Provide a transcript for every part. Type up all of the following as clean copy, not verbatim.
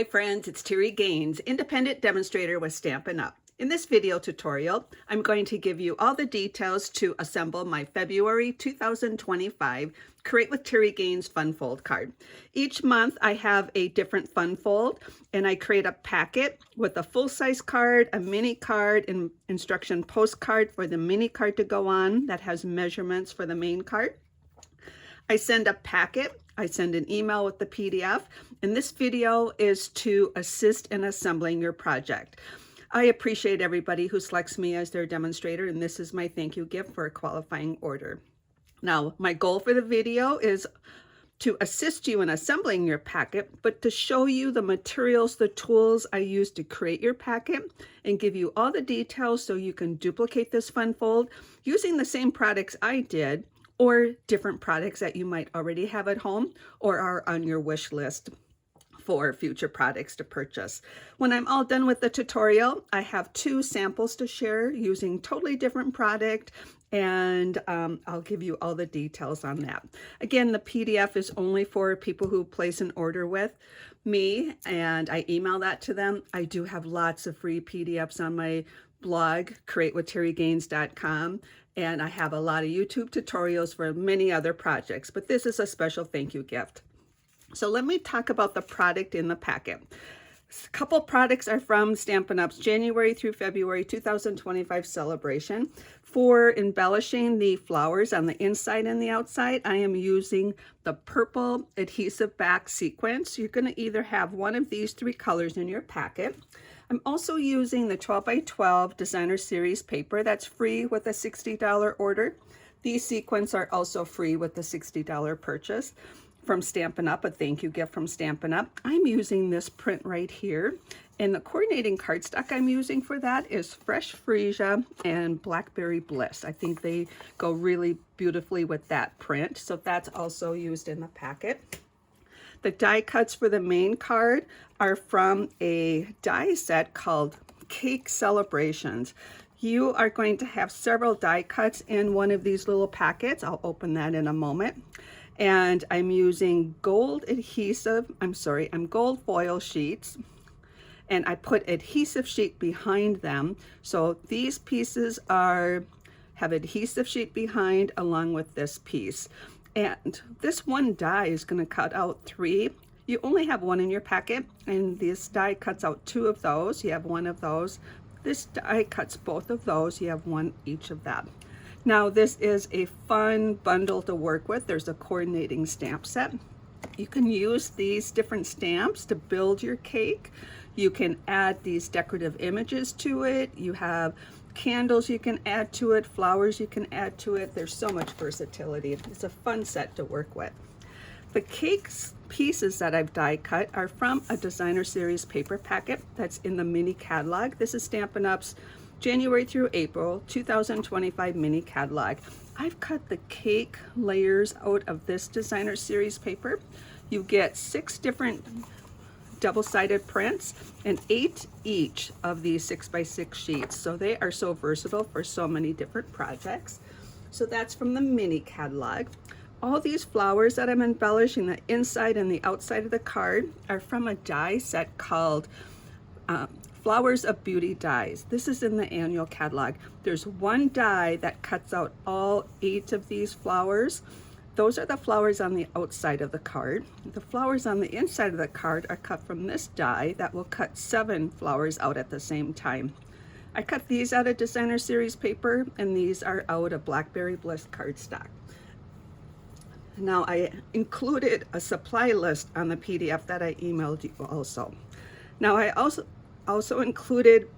Hi friends, it's Terri Gaines, independent demonstrator with Stampin Up. In this video tutorial, I'm going to give you all the details to assemble my February 2025 Create with Terri Gaines Fun Fold card. Each month I have a different fun fold and I create a packet with a full-size card, a mini card, and instruction postcard for the mini card to go on that has measurements for the main card. I send a packet, I send an email with the PDF, and this video is to assist in assembling your project. I appreciate everybody who selects me as their demonstrator, and this is my thank you gift for a qualifying order. Now, my goal for the video is to assist you in assembling your packet, but to show you the materials, the tools I use to create your packet, and give you all the details so you can duplicate this fun fold using the same products I did, or different products that you might already have at home or are on your wish list for future products to purchase. When I'm all done with the tutorial, I have 2 samples to share using totally different product, and I'll give you all the details on that. Again, the PDF is only for people who place an order with me, and I email that to them. I do have lots of free PDFs on my blog, createwithterrigaines.com, and I have a lot of YouTube tutorials for many other projects, but this is a special thank you gift. So let me talk about the product in the packet. A couple products are from Stampin' Up's January through February 2025 celebration. For embellishing the flowers on the inside and the outside, I am using the purple adhesive back sequence. You're going to either have one of these 3 colors in your packet. I'm also using the 12 by 12 designer series paper that's free with a $60 order. These sequins are also free with the $60 purchase from Stampin' Up, a thank you gift from Stampin' Up. I'm using this print right here, and the coordinating cardstock I'm using for that is Fresh Freesia and Blackberry Bliss. I think they go really beautifully with that print, so that's also used in the packet. The die cuts for the main card are from a die set called Cake Celebrations. You are going to have several die cuts in one of these little packets. I'll open that in a moment. And I'm using gold foil sheets, and I put adhesive sheet behind them. So these pieces have adhesive sheet behind along with this piece. And this one die is going to cut out 3. You only have 1 in your packet, and this die cuts out 2 of those. You have 1 of those. This die cuts both of those. You have 1 each of that. Now this is a fun bundle to work with. There's a coordinating stamp set. You can use these different stamps to build your cake. You can add these decorative images to it. You have candles you can add to it, flowers you can add to it. There's so much versatility. It's a fun set to work with. The cakes pieces that I've die cut are from a designer series paper packet that's in the mini catalog. This is Stampin' Up's January through April 2025 mini catalog. I've cut the cake layers out of this designer series paper. You get 6 different double-sided prints and 8 each of these 6x6 sheets. So they are so versatile for so many different projects. So that's from the mini catalog. All these flowers that I'm embellishing, the inside and the outside of the card, are from a die set called Flowers of Beauty dies. This is in the annual catalog. There's 1 die that cuts out all 8 of these flowers. Those are the flowers on the outside of the card. The flowers on the inside of the card are cut from this die that will cut 7 flowers out at the same time. I cut these out of designer series paper, and these are out of Blackberry Bliss cardstock. Now I included a supply list on the PDF that I emailed you also. Now I also included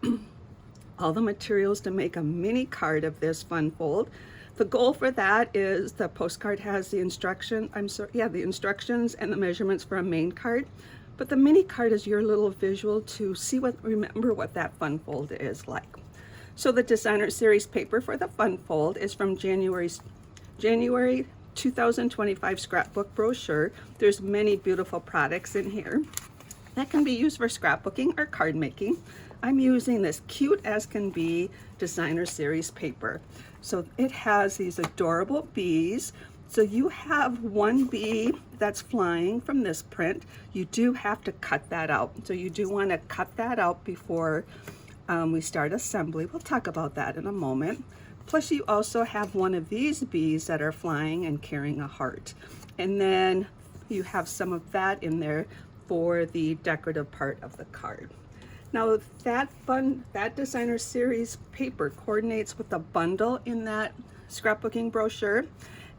all the materials to make a mini card of this fun fold. The goal for that is the postcard has the instructions and the measurements for a main card, but the mini card is your little visual to remember what that fun fold is like. So the designer series paper for the fun fold is from January 2025 scrapbook brochure. There's many beautiful products in here that can be used for scrapbooking or card making. I'm using this cute as can be designer series paper. So it has these adorable bees. So you have one bee that's flying from this print. You do have to cut that out. So you do want to cut that out before we start assembly. We'll talk about that in a moment. Plus you also have one of these bees that are flying and carrying a heart. And then you have some of that in there for the decorative part of the card. Now that designer series paper coordinates with the bundle in that scrapbooking brochure,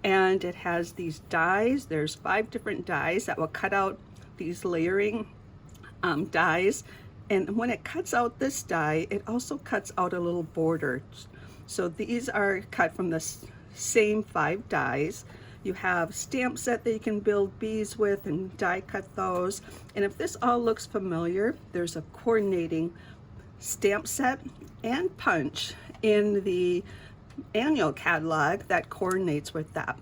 and it has these dies. There's 5 different dies that will cut out these layering dies, and when it cuts out this die, it also cuts out a little border. So these are cut from the same 5 dies. You have stamp set that you can build bees with and die cut those. And if this all looks familiar, there's a coordinating stamp set and punch in the annual catalog that coordinates with that.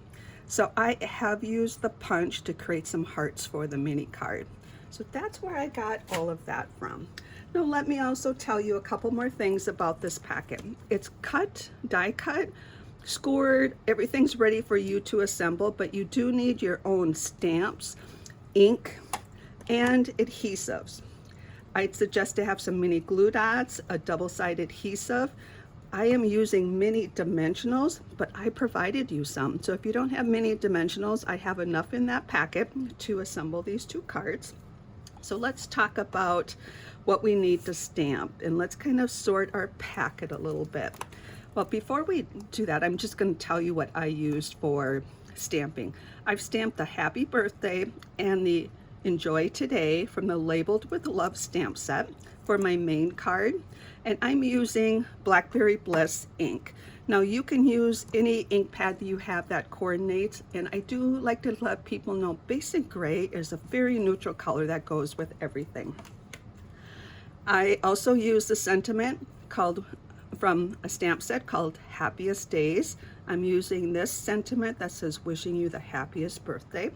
So I have used the punch to create some hearts for the mini card. So that's where I got all of that from. Now let me also tell you a couple more things about this packet. It's cut, die cut, scored, everything's ready for you to assemble, but you do need your own stamps, ink, and adhesives. I'd suggest to have some mini glue dots, a double-sided adhesive. I am using mini dimensionals, but I provided you some. So if you don't have mini dimensionals, I have enough in that packet to assemble these 2 cards. So let's talk about what we need to stamp, and let's kind of sort our packet a little bit. Well, before we do that, I'm just going to tell you what I used for stamping. I've stamped the Happy Birthday and the Enjoy Today from the Labeled with Love stamp set for my main card, and I'm using Blackberry Bliss ink. Now you can use any ink pad that you have that coordinates, and I do like to let people know Basic Gray is a very neutral color that goes with everything. I also use the sentiment from a stamp set called Happiest Days. I'm using this sentiment that says wishing you the happiest birthday.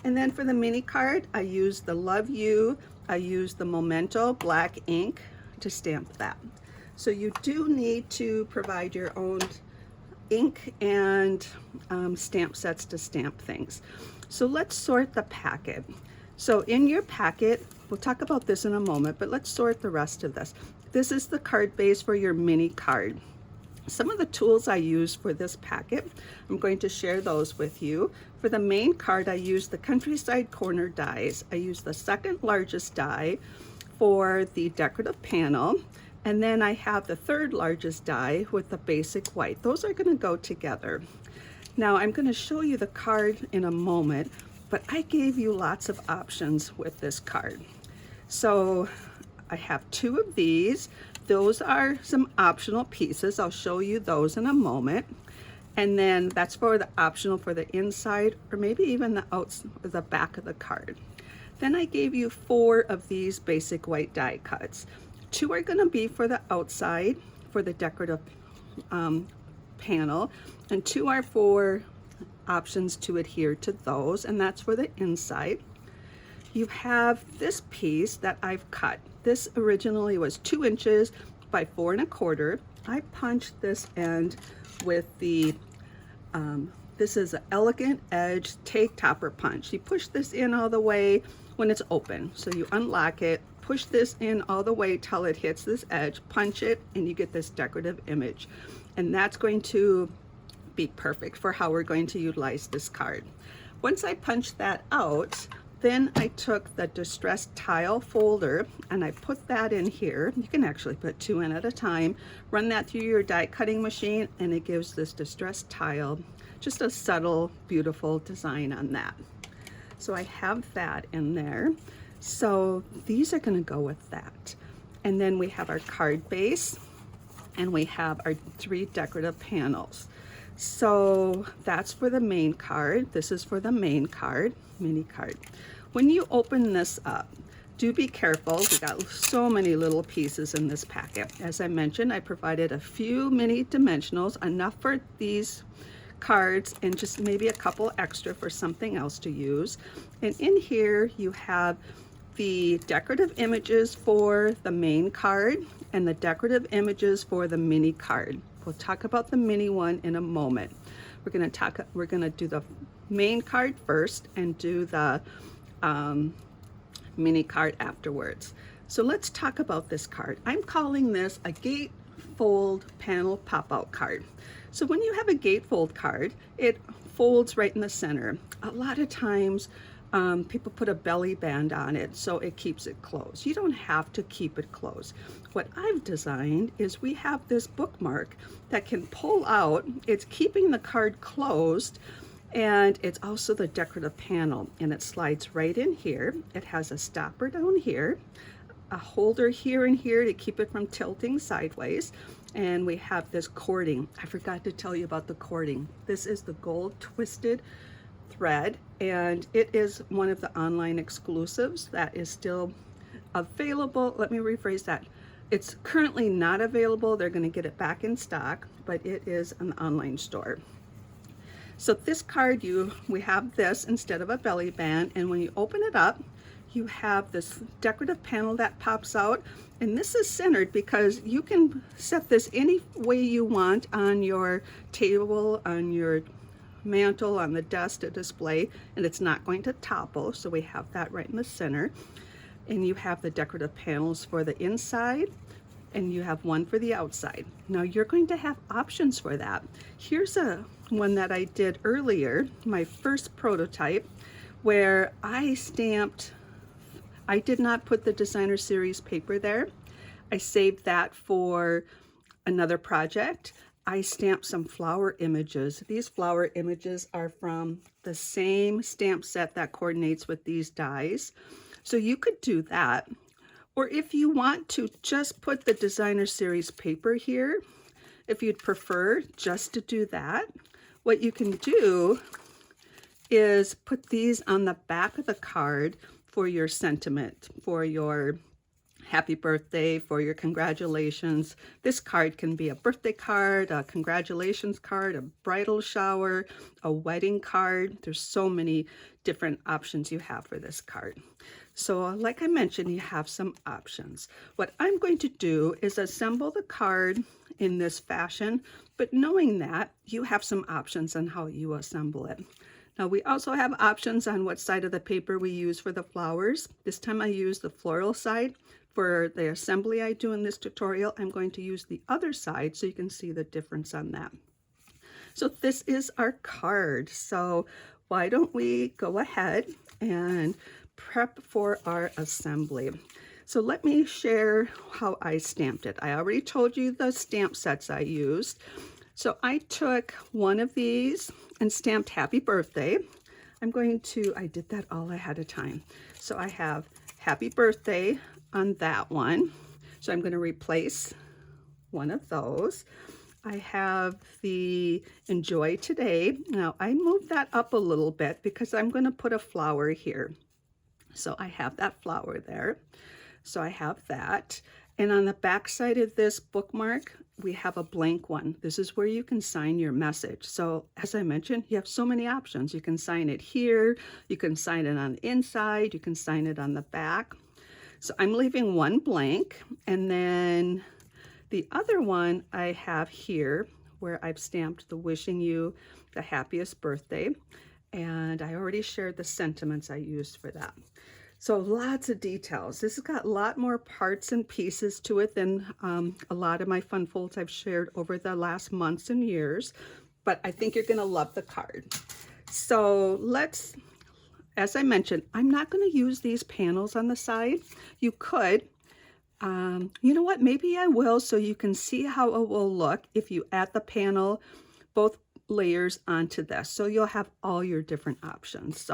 And then for the mini card, I use the Love You. I use the Memento black ink to stamp that. So you do need to provide your own ink and stamp sets to stamp things. So let's sort the packet. So in your packet, we'll talk about this in a moment, but let's sort the rest of this. This is the card base for your mini card. Some of the tools I use for this packet, I'm going to share those with you. For the main card, I use the Countryside Corner dies. I use the second largest die for the decorative panel, and then I have the third largest die with the basic white. Those are going to go together. Now I'm going to show you the card in a moment, but I gave you lots of options with this card. So I have 2 of these. Those are some optional pieces. I'll show you those in a moment. And then that's for the optional for the inside, or maybe even the back of the card. Then I gave you 4 of these basic white die cuts. 2 are going to be for the outside, for the decorative panel, and 2 are for options to adhere to those, and that's for the inside. You have this piece that I've cut. This originally was 2 inches by 4 1/4. I punched this end with the, this is an Elegant Edge Take Topper Punch. You push this in all the way when it's open. So you unlock it, push this in all the way till it hits this edge, punch it, and you get this decorative image. And that's going to be perfect for how we're going to utilize this card. Once I punched that out, then I took the distressed tile folder and I put that in here. You can actually put 2 in at a time. Run that through your die cutting machine and it gives this distressed tile just a subtle, beautiful design on that. So I have that in there. So these are going to go with that. And then we have our card base and we have our 3 decorative panels. So that's for the main card. This is for the main card, mini card. When you open this up, do be careful. We got so many little pieces in this packet. As I mentioned, I provided a few mini dimensionals, enough for these cards and just maybe a couple extra for something else to use. And in here you have the decorative images for the main card and the decorative images for the mini card. We'll talk about the mini one in a moment. We're going to do the main card first and do the mini card afterwards. So let's talk about this card. I'm calling this a Gatefold panel pop-out card. So when you have a Gatefold card, it folds right in the center. A lot of times people put a belly band on it so it keeps it closed. You don't have to keep it closed. What I've designed is we have this bookmark that can pull out. It's keeping the card closed, and it's also the decorative panel, and it slides right in here. It has a stopper down here, a holder here and here to keep it from tilting sideways, and we have this cording. I forgot to tell you about the cording. This is the gold twisted thread, and it is one of the online exclusives that is still available. Let me rephrase that. It's currently not available. They're going to get it back in stock, but it is an online store. So this card, we have this instead of a belly band, and when you open it up, you have this decorative panel that pops out, and this is centered because you can set this any way you want on your table, on your mantle, on the desk to display, and it's not going to topple. So we have that right in the center, and you have the decorative panels for the inside, and you have one for the outside. Now you're going to have options for that. Here's one that I did earlier, my first prototype, where I did not put the designer series paper there. I saved that for another project. I stamped some flower images. These flower images are from the same stamp set that coordinates with these dies. So you could do that. Or if you want to just put the designer series paper here, if you'd prefer just to do that, what you can do is put these on the back of the card for your sentiment, for your happy birthday, for your congratulations. This card can be a birthday card, a congratulations card, a bridal shower, a wedding card. There's so many different options you have for this card. So like I mentioned, you have some options. What I'm going to do is assemble the card in this fashion, but knowing that, you have some options on how you assemble it. Now we also have options on what side of the paper we use for the flowers. This time I use the floral side. For the assembly I do in this tutorial, I'm going to use the other side so you can see the difference on that. So this is our card. So why don't we go ahead and prep for our assembly. So let me share how I stamped it. I already told you the stamp sets I used. So I took one of these and stamped happy birthday. I did that all ahead of time. So I have happy birthday on that one. So I'm going to replace one of those. I have the enjoy today. Now I moved that up a little bit because I'm going to put a flower here. So I have that flower there. So I have that. And on the back side of this bookmark, we have a blank one. This is where you can sign your message. So as I mentioned, you have so many options. You can sign it here, you can sign it on the inside, you can sign it on the back. So I'm leaving one blank, and then the other one I have here where I've stamped the wishing you the happiest birthday. And I already shared the sentiments I used for that. So lots of details. This has got a lot more parts and pieces to it than a lot of my fun folds I've shared over the last months and years, but I think you're gonna love the card. So as I mentioned, I'm not gonna use these panels on the side. You could, you know what, maybe I will so you can see how it will look if you add the panel, both layers onto this. So you'll have all your different options.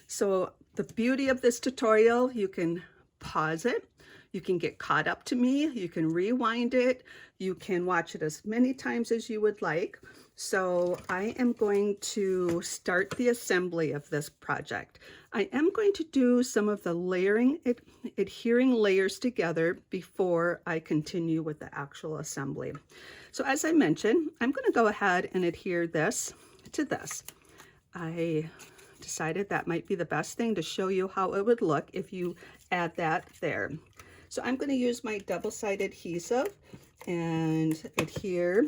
So the beauty of this tutorial, you can pause it, you can get caught up to me, you can rewind it, you can watch it as many times as you would like. So I am going to start the assembly of this project. I am going to do some of the layering, adhering layers together before I continue with the actual assembly. So as I mentioned, I'm going to go ahead and adhere this to this. I decided that might be the best thing to show you how it would look if you add that there. So I'm going to use my double-sided adhesive and adhere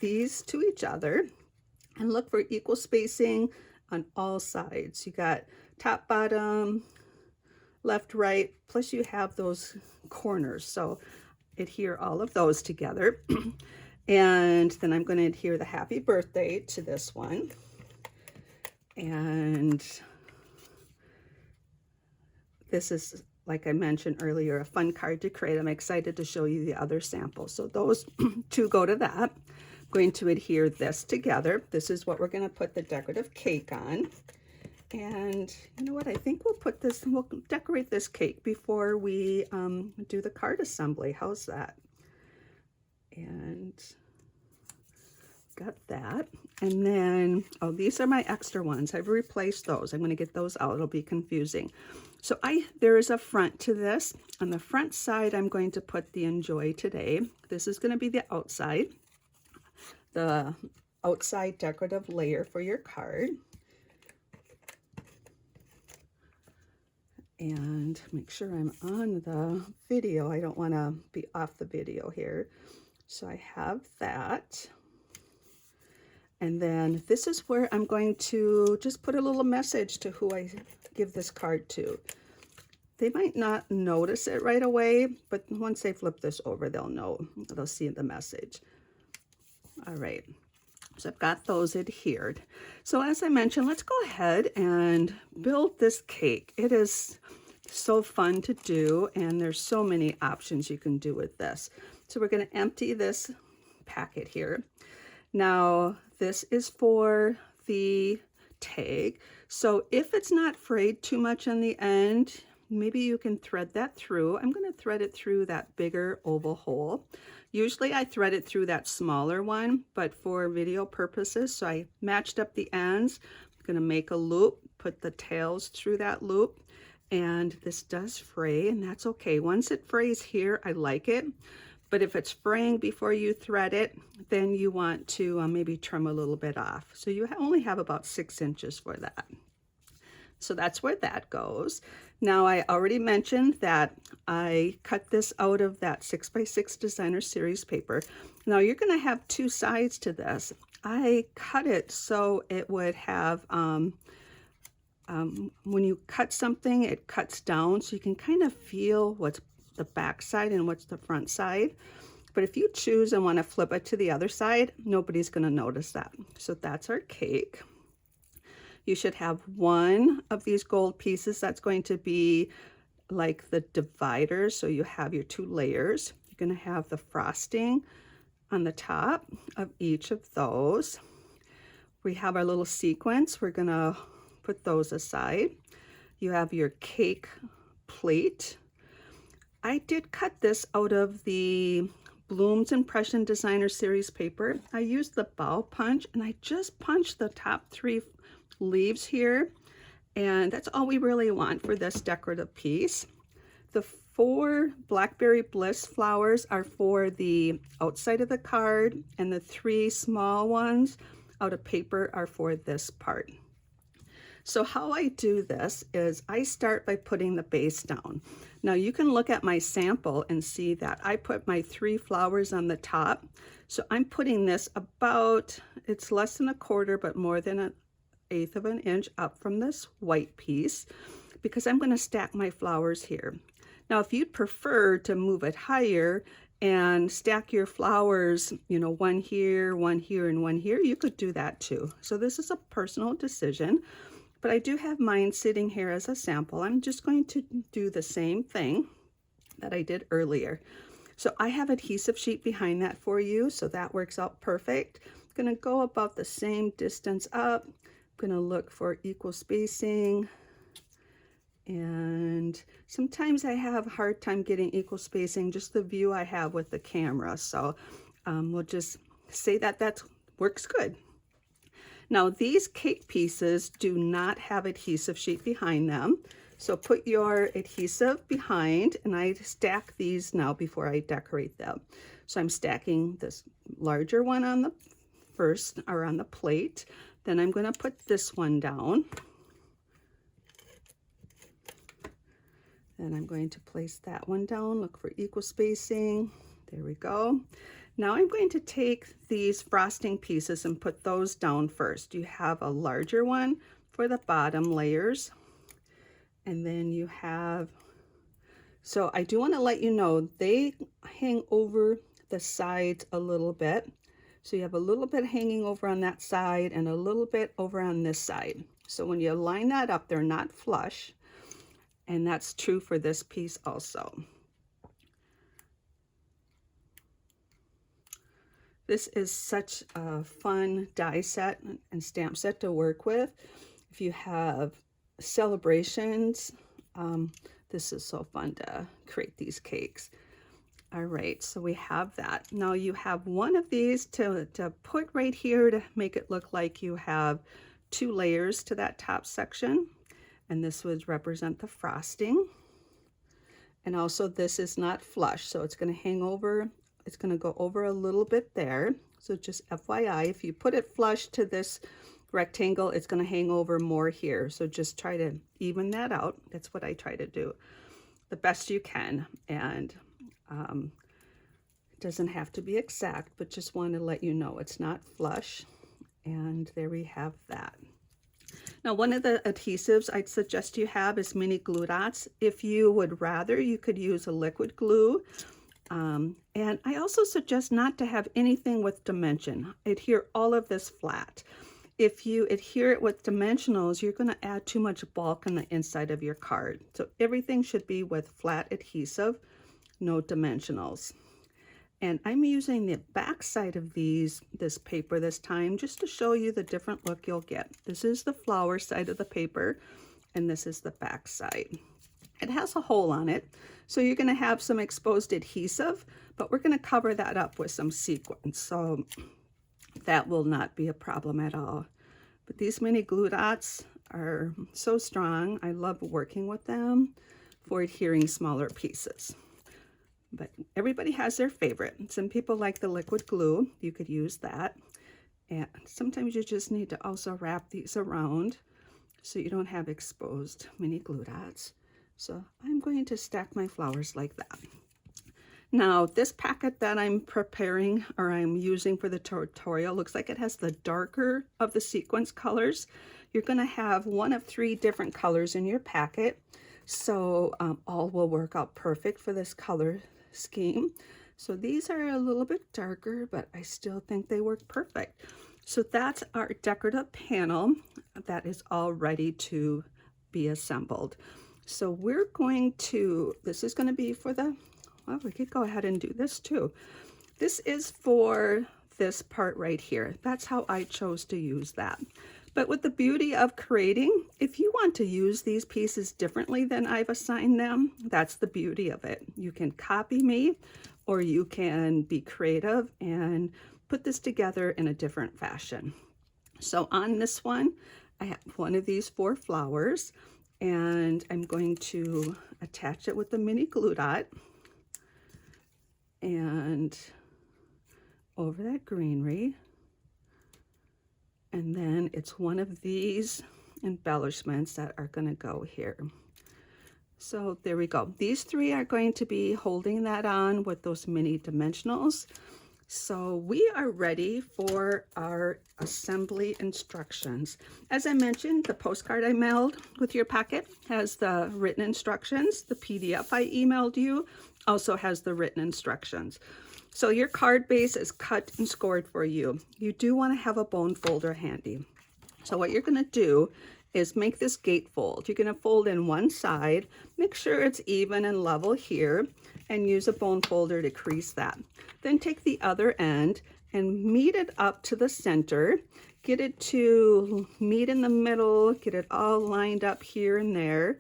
these to each other. And look for equal spacing on all sides. You got top, bottom, left, right, plus you have those corners. So adhere all of those together. And then I'm going to adhere the happy birthday to this one. And this is, like I mentioned earlier, a fun card to create. I'm excited to show you the other samples. So those two go to that. I'm going to adhere this together. This is what we're going to put the decorative cake on. And you know what? I think we'll decorate this cake before we do the card assembly. How's that? And got that. And then, oh, these are my extra ones. I've replaced those. I'm going to get those out. It'll be confusing. So there is a front to this. On the front side, I'm going to put the Enjoy Today. This is going to be the outside decorative layer for your card. And make sure I'm on the video. I don't want to be off the video here. So I have that. And then this is where I'm going to just put a little message to who I give this card to. They might not notice it right away, but once they flip this over, they'll know. They'll see the message. All right. So I've got those adhered. So as I mentioned, let's go ahead and build this cake. It is so fun to do, and there's so many options you can do with this. So we're going to empty this packet here. Now, this is for the tag. So if it's not frayed too much on the end, maybe you can thread that through. I'm going to thread it through that bigger oval hole. Usually I thread it through that smaller one, but for video purposes, so I matched up the ends. I'm going to make a loop, put the tails through that loop, and this does fray, and that's okay. Once it frays here, I like it. But if it's fraying before you thread it, then you want to maybe trim a little bit off. So you only have about 6 inches for that. So that's where that goes. Now, I already mentioned that I cut this out of that 6x6 Designer Series paper. Now, you're going to have two sides to this. I cut it so it would have, when you cut something, it cuts down, so you can kind of feel what's the back side and what's the front side. But if you choose and want to flip it to the other side, nobody's going to notice that. So that's our cake. You should have one of these gold pieces that's going to be like the divider. So you have your two layers. You're going to have the frosting on the top of each of those. We have our little sequins. We're going to put those aside. You have your cake plate. I did cut this out of the Bloom's Impression Designer Series paper. I used the bow punch, and I just punched the top 3 leaves here, and that's all we really want for this decorative piece. The 4 Blackberry Bliss flowers are for the outside of the card, and the 3 small ones out of paper are for this part. So how I do this is I start by putting the base down. Now you can look at my sample and see that I put my 3 flowers on the top. So I'm putting this about, it's less than 1/4 but more than 1/8 of an inch up from this white piece, because I'm going to stack my flowers here. Now if you'd prefer to move it higher and stack your flowers, you know, one here, and one here, you could do that too. So this is a personal decision. But I do have mine sitting here as a sample. I'm just going to do the same thing that I did earlier. So I have adhesive sheet behind that for you, so that works out perfect. I'm going to go about the same distance up. I'm going to look for equal spacing. And sometimes I have a hard time getting equal spacing, just the view I have with the camera. So we'll just say that works good. Now these cake pieces do not have adhesive sheet behind them. So put your adhesive behind, and I stack these now before I decorate them. So I'm stacking this larger one on the first, or on the plate. Then I'm going to put this one down. Then I'm going to place that one down, look for equal spacing. There we go. Now I'm going to take these frosting pieces and put those down first. You have a larger one for the bottom layers, and then you have, so I do want to let you know they hang over the sides a little bit. So you have a little bit hanging over on that side and a little bit over on this side. So when you line that up, they're not flush, and that's true for this piece also. This is such a fun die set and stamp set to work with. If you have celebrations, this is so fun to create these cakes. All right, so we have that. Now you have one of these to put right here to make it look like you have 2 layers to that top section. And this would represent the frosting. And also this is not flush, so it's going to hang over. It's going to go over a little bit there. So just FYI, if you put it flush to this rectangle, it's going to hang over more here. So just try to even that out. That's what I try to do the best you can. And it doesn't have to be exact, but just want to let you know it's not flush. And there we have that. Now, one of the adhesives I'd suggest you have is mini glue dots. If you would rather, you could use a liquid glue. And I also suggest not to have anything with dimension. Adhere all of this flat. If you adhere it with dimensionals, you're going to add too much bulk on the inside of your card. So everything should be with flat adhesive, no dimensionals. And I'm using the back side of this paper this time just to show you the different look you'll get. This is the flower side of the paper, and this is the back side. It has a hole on it, so you're going to have some exposed adhesive, but we're going to cover that up with some sequins, so that will not be a problem at all. But these mini glue dots are so strong. I love working with them for adhering smaller pieces. But everybody has their favorite. Some people like the liquid glue. You could use that. And sometimes you just need to also wrap these around so you don't have exposed mini glue dots. So I'm going to stack my flowers like that. Now, this packet that I'm preparing or I'm using for the tutorial looks like it has the darker of the sequence colors. You're going to have one of 3 different colors in your packet. So all will work out perfect for this color scheme. So these are a little bit darker, but I still think they work perfect. So that's our decorative panel that is all ready to be assembled. So we're going to, this is going to be for the, well, we could go ahead and do this too. This is for this part right here. That's how I chose to use that. But with the beauty of creating, if you want to use these pieces differently than I've assigned them, that's the beauty of it. You can copy me, or you can be creative and put this together in a different fashion. So on this one, I have one of these 4 flowers, and I'm going to attach it with the mini glue dot and over that greenery. And then it's one of these embellishments that are going to go here. So there we go. These 3 are going to be holding that on with those mini dimensionals. So we are ready for our assembly instructions. As I mentioned, the postcard I mailed with your packet has the written instructions. The PDF I emailed you also has the written instructions. So your card base is cut and scored for you. You do want to have a bone folder handy. So what you're going to do is make this gatefold. You're going to fold in one side, make sure it's even and level here, and use a bone folder to crease that. Then take the other end and meet it up to the center. Get it to meet in the middle, get it all lined up here and there,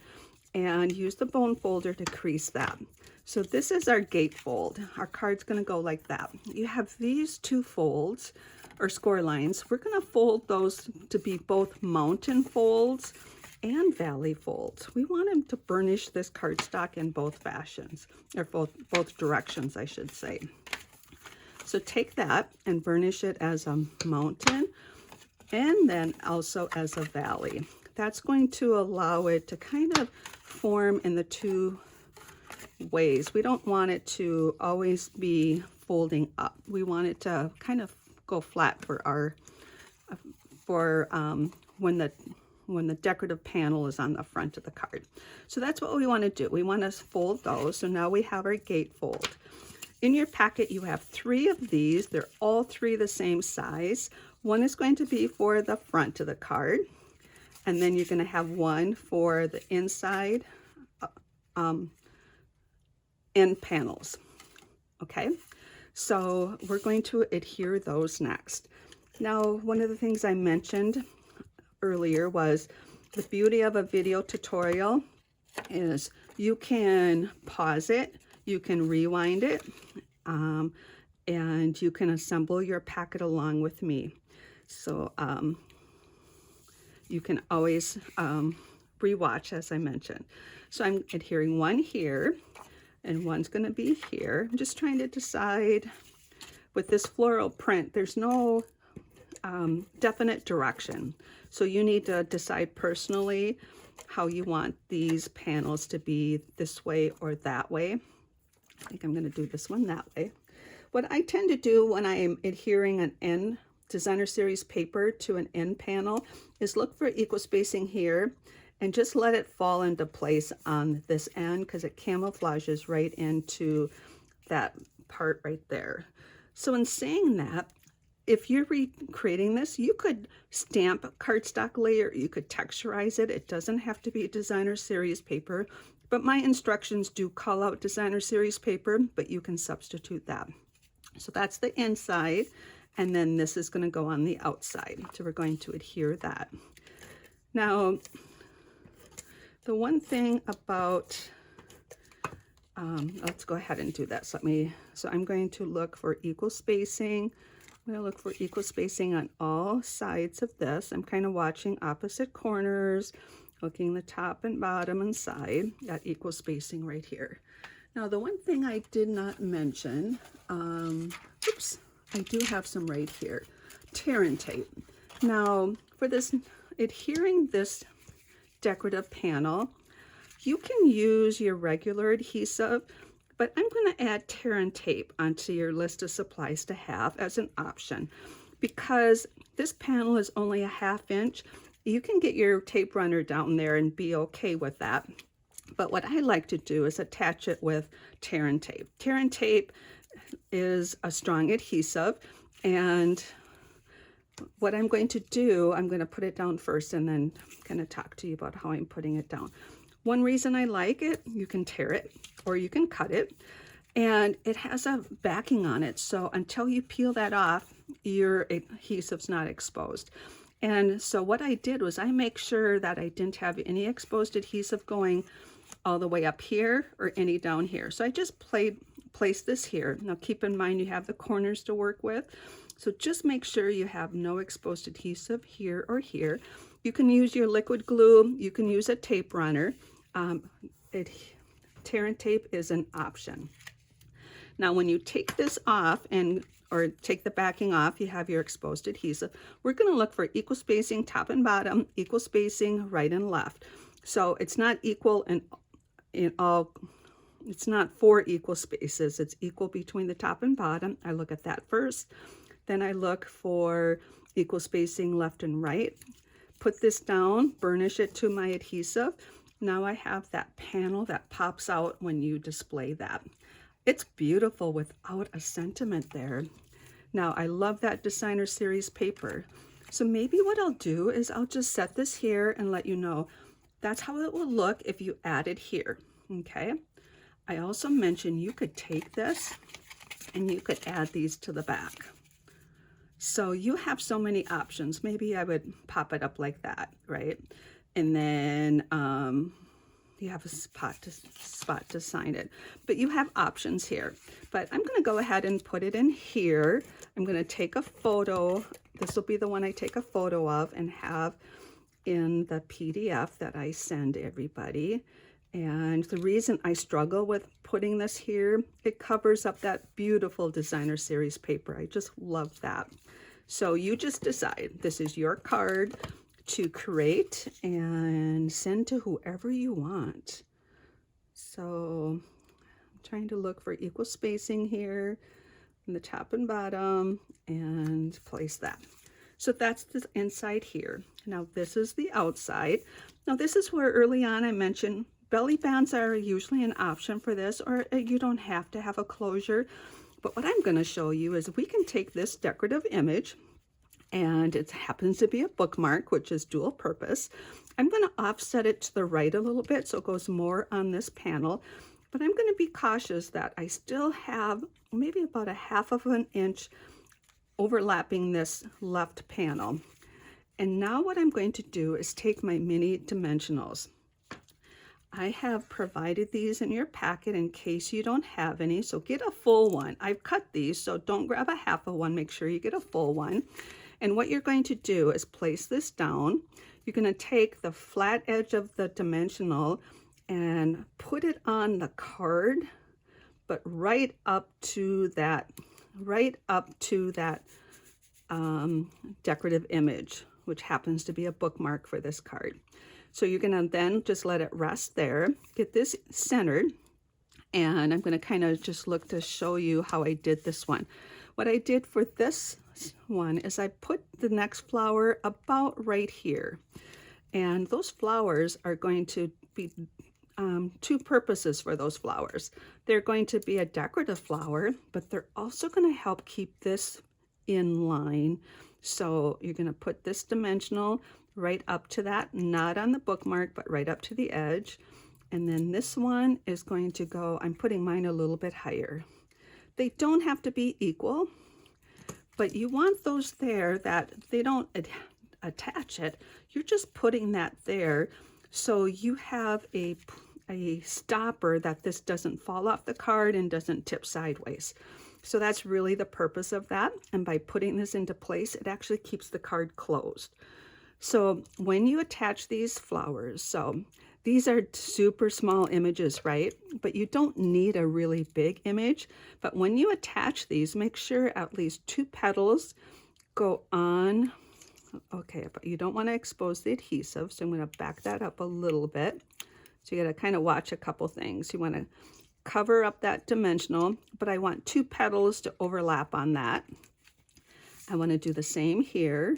and use the bone folder to crease that. So this is our gatefold. Our card's going to go like that. You have these 2 folds or score lines. We're going to fold those to be both mountain folds and valley folds. We want them to burnish this cardstock in both fashions, or both directions, I should say. So take that and burnish it as a mountain and then also as a valley. That's going to allow it to kind of form in the 2 ways. We don't want it to always be folding up. We want it to kind of go flat for our when the decorative panel is on the front of the card. So that's what we want to do. We want to fold those. So now we have our gatefold. In your packet, you have 3 of these. They're all 3 the same size. One is going to be for the front of the card, and then you're going to have one for the inside end panels. Okay, so we're going to adhere those next. Now, one of the things I mentioned earlier was the beauty of a video tutorial is you can pause it, you can rewind it, and you can assemble your packet along with me. So you can always rewatch, as I mentioned. So I'm adhering one here, and one's going to be here. I'm just trying to decide with this floral print, there's no definite direction. So you need to decide personally how you want these panels to be, this way or that way. I think I'm going to do this one that way. What I tend to do when I am adhering an end designer series paper to an end panel is look for equal spacing here and just let it fall into place on this end, because it camouflages right into that part right there. So in saying that, if you're recreating this, you could stamp cardstock layer, you could texturize it. It doesn't have to be designer series paper, but my instructions do call out designer series paper, but you can substitute that. So that's the inside, and then this is going to go on the outside. So we're going to adhere that. Now, the one thing about, let's go ahead and do that. So I'm going to look for equal spacing. I'm going to look for equal spacing on all sides of this. I'm kind of watching opposite corners, looking the top and bottom and side, got equal spacing right here. Now, the one thing I did not mention, oops, I do have some right here, tear tape. Now, for this, adhering this decorative panel, you can use your regular adhesive, but I'm going to add tear tape onto your list of supplies to have as an option. Because this panel is only a 1/2 inch, you can get your tape runner down there and be okay with that. But what I like to do is attach it with tear tape. Tear tape is a strong adhesive, and what I'm going to do, I'm going to put it down first and then kind of talk to you about how I'm putting it down. One reason I like it, you can tear it or you can cut it, and it has a backing on it, so until you peel that off, your adhesive's not exposed. And so what I did was I make sure that I didn't have any exposed adhesive going all the way up here or any down here. So I just place this here. Now keep in mind you have the corners to work with, so just make sure you have no exposed adhesive here or here. You can use your liquid glue, you can use a tape runner. Tear tape is an option. Now when you take this off or take the backing off, you have your exposed adhesive. We're going to look for equal spacing top and bottom, equal spacing right and left. So it's not equal in all, it's not 4 equal spaces, it's equal between the top and bottom. I look at that first, then I look for equal spacing left and right. Put this down, burnish it to my adhesive. Now I have that panel that pops out when you display that. It's beautiful without a sentiment there. Now I love that designer series paper. So maybe what I'll do is I'll just set this here and let you know that's how it will look if you add it here, okay? I also mentioned you could take this and you could add these to the back. So you have so many options. Maybe I would pop it up like that, right? And then you have a spot to sign it. But you have options here. But I'm going to go ahead and put it in here. I'm going to take a photo. This will be the one I take a photo of and have in the PDF that I send everybody. And the reason I struggle with putting this here, it covers up that beautiful designer series paper. I just love that. So you just decide. This is your card to create and send to whoever you want. So I'm trying to look for equal spacing here. in the top and bottom and place that. So that's the inside here. Now this is the outside. Now this is where early on I mentioned belly bands are usually an option for this, or you don't have to have a closure. But what I'm going to show you is we can take this decorative image, and it happens to be a bookmark, which is dual purpose. I'm going to offset it to the right a little bit so it goes more on this panel, but I'm going to be cautious that I still have maybe about a 1/2 inch overlapping this left panel. And now what I'm going to do is take my mini dimensionals. I have provided these in your packet in case you don't have any, so get a full one. I've cut these, so don't grab a 1/2 one, make sure you get a full one. And what you're going to do is place this down. You're going to take the flat edge of the dimensional and put it on the card, but right up to that decorative image, which happens to be a bookmark for this card. So you're going to then just let it rest there, get this centered, and I'm going to kind of just look to show you how I did this one. What I did for this one is I put the next flower about right here, and those flowers are going to be two purposes for those flowers. They're going to be a decorative flower, but they're also going to help keep this in line. So you're going to put this dimensional right up to that, not on the bookmark, but right up to the edge. And then this one is going to go, I'm putting mine a little bit higher. They don't have to be equal, but you want those there that they don't attach it. You're just putting that there so you have a stopper that this doesn't fall off the card and doesn't tip sideways. So that's really the purpose of that. And by putting this into place, it actually keeps the card closed. So when you attach these flowers, so these are super small images, right? But you don't need a really big image. But when you attach these, make sure at least 2 petals go on. Okay, but you don't want to expose the adhesive, so I'm going to back that up a little bit. So you got to kind of watch a couple things. You want to cover up that dimensional, but I want 2 petals to overlap on that. I want to do the same here.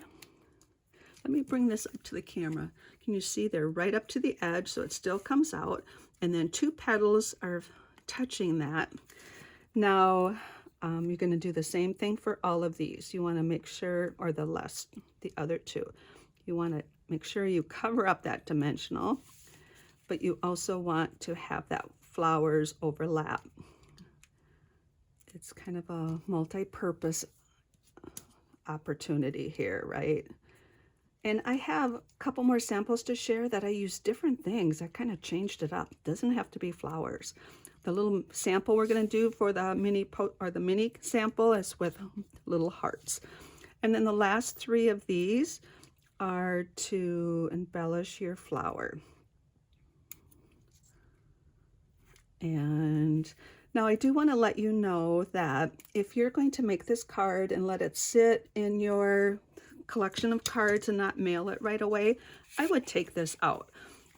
Let me bring this up to the camera. Can you see they're right up to the edge, so it still comes out, and then 2 petals are touching that. Now you're going to do the same thing for all of these. You want to make sure, or the other 2, you want to make sure you cover up that dimensional, but you also want to have that flowers overlap. It's kind of a multi-purpose opportunity here, right? And I have a couple more samples to share that I use different things. I kind of changed it up. It doesn't have to be flowers. The little sample we're going to do for the mini sample is with little hearts. And then the last 3 of these are to embellish your flower. And now I do want to let you know that if you're going to make this card and let it sit in your collection of cards and not mail it right away, I would take this out,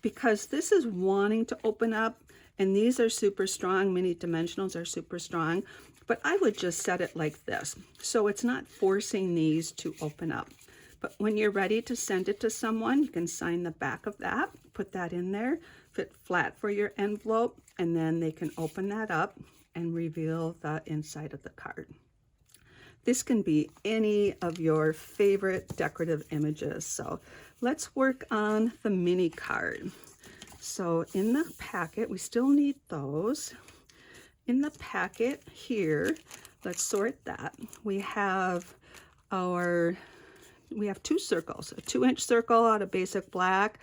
because this is wanting to open up, and these are super strong. Mini dimensionals are super strong, but I would just set it like this, so it's not forcing these to open up. But when you're ready to send it to someone, you can sign the back of that, put that in there, fit flat for your envelope, and then they can open that up and reveal the inside of the card. This can be any of your favorite decorative images. So let's work on the mini card. So in the packet, we still need those. In the packet here, let's sort that. We have 2 circles, a 2-inch circle out of basic black,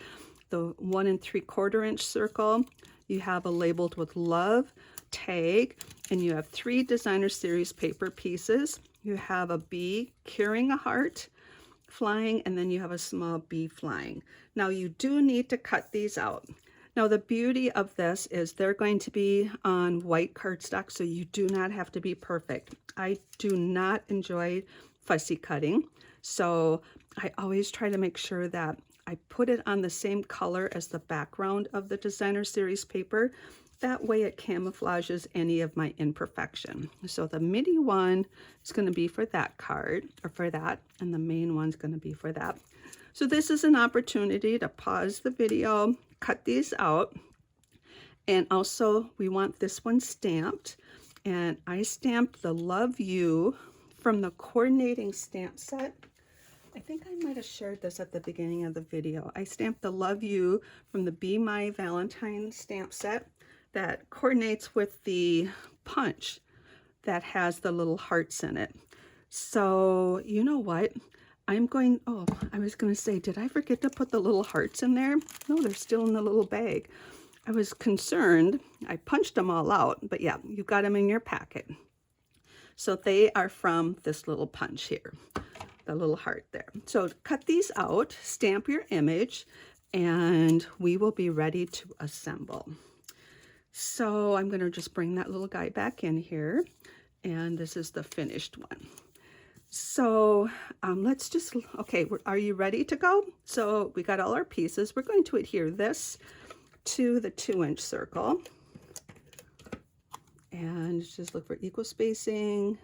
the 1 3/4 inch circle. You have a labeled with love tag, and you have 3 designer series paper pieces. You have a bee carrying a heart flying, and then you have a small bee flying. Now you do need to cut these out. Now the beauty of this is they're going to be on white cardstock, so you do not have to be perfect. I do not enjoy fussy cutting, so I always try to make sure that I put it on the same color as the background of the designer series paper. That way it camouflages any of my imperfection. So the mini one is going to be for that card, or for that, and the main one's going to be for that. So this is an opportunity to pause the video, cut these out, and also we want this one stamped. And I stamped the Love You from the coordinating stamp set. I think I might have shared this at the beginning of the video. I stamped the Love You from the Be My Valentine stamp set that coordinates with the punch that has the little hearts in it. So you know what? I was going to say, did I forget to put the little hearts in there? No, they're still in the little bag. I was concerned. I punched them all out, but yeah, you got them in your packet. So they are from this little punch here, the little heart there. So cut these out, stamp your image, and we will be ready to assemble. So I'm going to just bring that little guy back in here, and this is the finished one. So okay, are you ready to go? So we got all our pieces. We're going to adhere this to the 2-inch circle, and just look for equal spacing,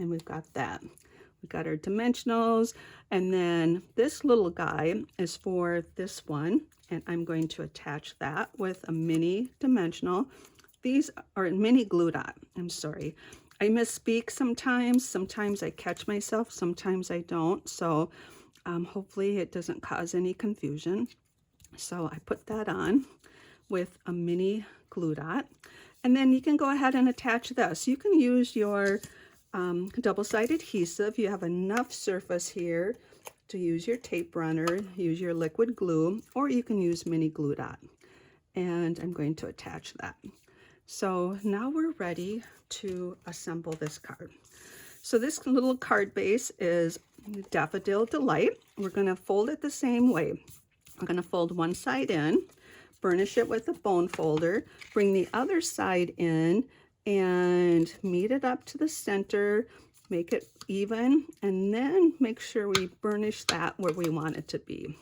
and we've got that. We got our dimensionals, and then this little guy is for this one, and I'm going to attach that with a mini dimensional. These are mini glue dot. I'm sorry. I misspeak sometimes. Sometimes I catch myself. Sometimes I don't. So hopefully it doesn't cause any confusion. So I put that on with a mini glue dot. And then you can go ahead and attach this. You can use your double-sided adhesive. You have enough surface here to use your tape runner, use your liquid glue, or you can use mini glue dot. And I'm going to attach that. So now we're ready to assemble this card. So this little card base is Daffodil Delight. We're going to fold it the same way. We're going to fold one side in, burnish it with a bone folder, bring the other side in, and meet it up to the center, make it even, and then make sure we burnish that where we want it to be.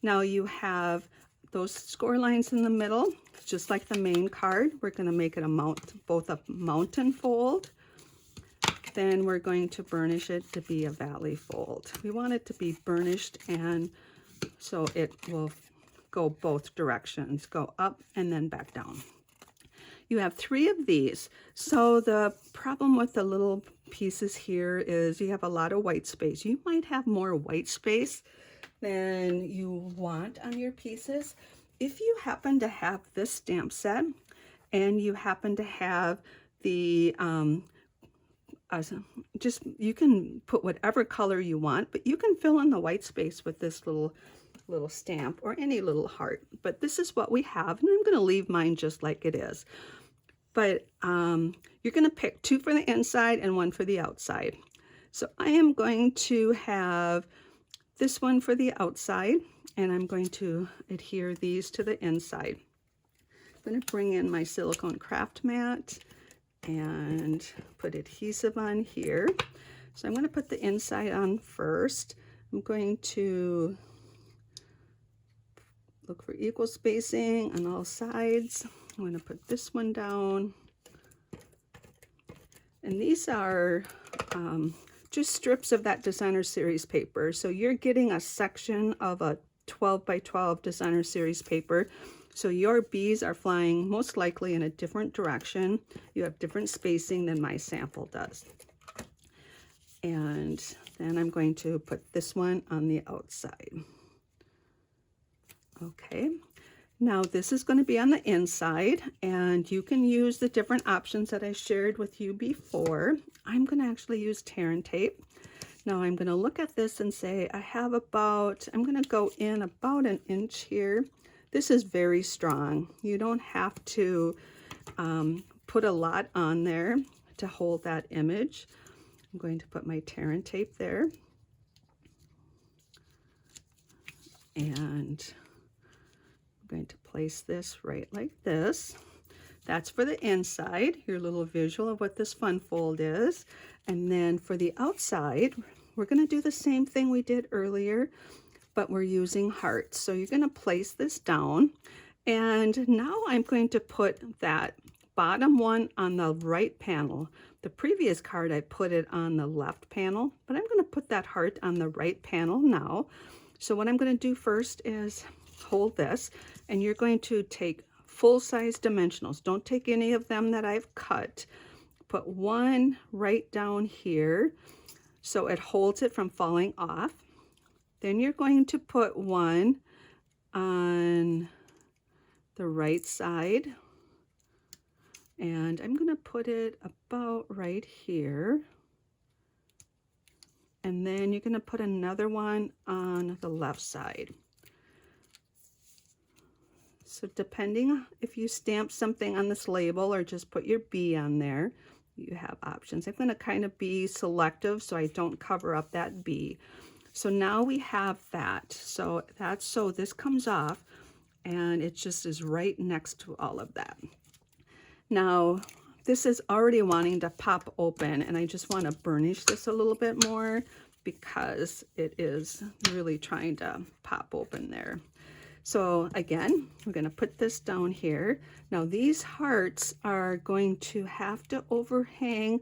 Now you have those score lines in the middle, just like the main card. We're going to make it both a mountain fold, then we're going to burnish it to be a valley fold. We want it to be burnished, and so it will go both directions, go up and then back down. You have 3 of these. So the problem with the little pieces here is you have a lot of white space. You might have more white space than you want on your pieces. If you happen to have this stamp set and you happen to have the you can put whatever color you want, but you can fill in the white space with this little stamp or any little heart. But this is what we have, and I'm going to leave mine just like it is. But you're going to pick 2 for the inside and 1 for the outside. So I am going to have this one for the outside, and I'm going to adhere these to the inside. I'm going to bring in my silicone craft mat and put adhesive on here. So I'm going to put the inside on first. I'm going to look for equal spacing on all sides. I'm going to put this one down. And these are just strips of that designer series paper. So you're getting a section of a 12 by 12 designer series paper. So your bees are flying most likely in a different direction. You have different spacing than my sample does. And then I'm going to put this one on the outside. Okay. Now this is going to be on the inside, and you can use the different options that I shared with you before. I'm going to actually use tear and tape. Now I'm going to look at this and say I'm going to go in about 1 inch here. This is very strong. You don't have to put a lot on there to hold that image. I'm going to put my tear and tape there. And I'm going to place this right like this. That's for the inside, your little visual of what this fun fold is. And then for the outside, we're going to do the same thing we did earlier, but we're using hearts. So you're going to place this down, and now I'm going to put that bottom one on the right panel. The previous card, I put it on the left panel, but I'm going to put that heart on the right panel now. So what I'm going to do first is hold this, and you're going to take full-size dimensionals. Don't take any of them that I've cut. Put one right down here so it holds it from falling off. Then you're going to put one on the right side, and I'm going to put it about right here. And then you're going to put another one on the left side. So depending if you stamp something on this label or just put your B on there, you have options. I'm going to kind of be selective so I don't cover up that B. So now we have that. So this comes off, and it just is right next to all of that. Now, this is already wanting to pop open, and I just want to burnish this a little bit more because it is really trying to pop open there. So again, we're going to put this down here. Now these hearts are going to have to overhang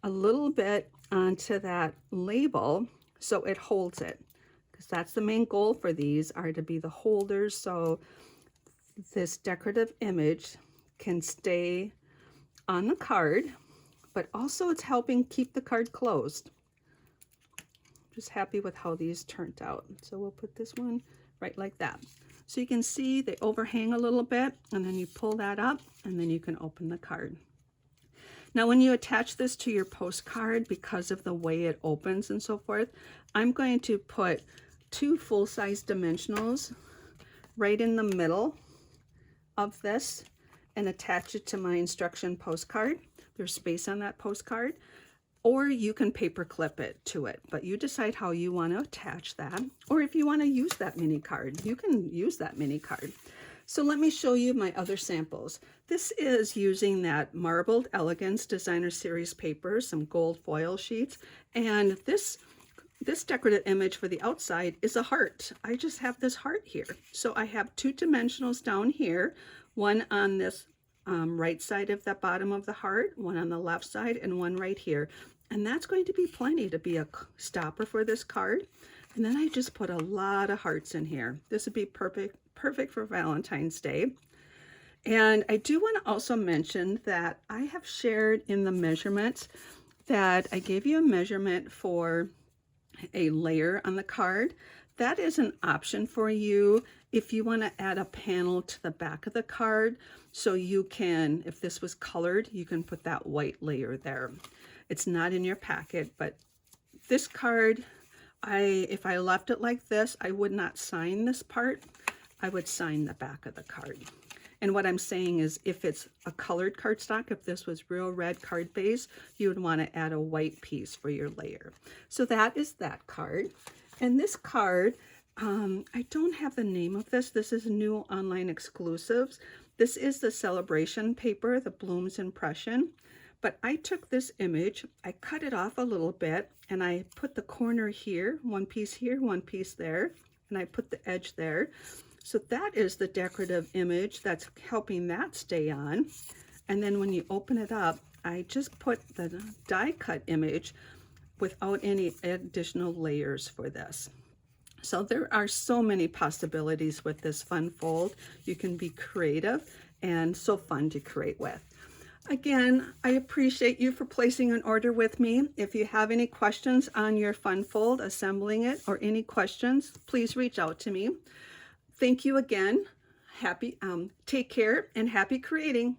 a little bit onto that label so it holds it, because that's the main goal for these, are to be the holders, so this decorative image can stay on the card, but also it's helping keep the card closed. Just happy with how these turned out. So we'll put this one right like that. So you can see they overhang a little bit, and then you pull that up, and then you can open the card. Now when you attach this to your postcard, because of the way it opens and so forth, I'm going to put two full-size dimensionals right in the middle of this and attach it to my instruction postcard. There's space on that postcard, or you can paper clip it to it, but you decide how you want to attach that, or if you want to use that mini card, you can use that mini card. So let me show you my other samples. This is using that Marbled Elegance Designer Series paper, some gold foil sheets, and this decorative image for the outside is a heart. I just have this heart here. So I have two dimensionals down here, one on this right side of the bottom of the heart, one on the left side, and one right here. And that's going to be plenty to be a stopper for this card. And then I just put a lot of hearts in here. This would be perfect for Valentine's Day. And I do want to also mention that I have shared in the measurements that I gave you a measurement for a layer on the card. That is an option for you if you want to add a panel to the back of the card. So you can, if this was colored, you can put that white layer there. It's not in your packet, but this card, if I left it like this, I would not sign this part. I would sign the back of the card. And what I'm saying is, if it's a colored cardstock, if this was real red card base, you would want to add a white piece for your layer. So that is that card. And this card, I don't have the name of this. This is new online exclusives. This is the celebration paper, the Blooms Impression. But I took this image, I cut it off a little bit, and I put the corner here, one piece here, one piece there, and I put the edge there. So that is the decorative image that's helping that stay on. And then when you open it up, I just put the die cut image without any additional layers for this. So there are so many possibilities with this fun fold. You can be creative and so fun to create with. Again, I appreciate you for placing an order with me. If you have any questions on your fun fold, assembling it, or any questions, please reach out to me. Thank you again. Take care and happy creating.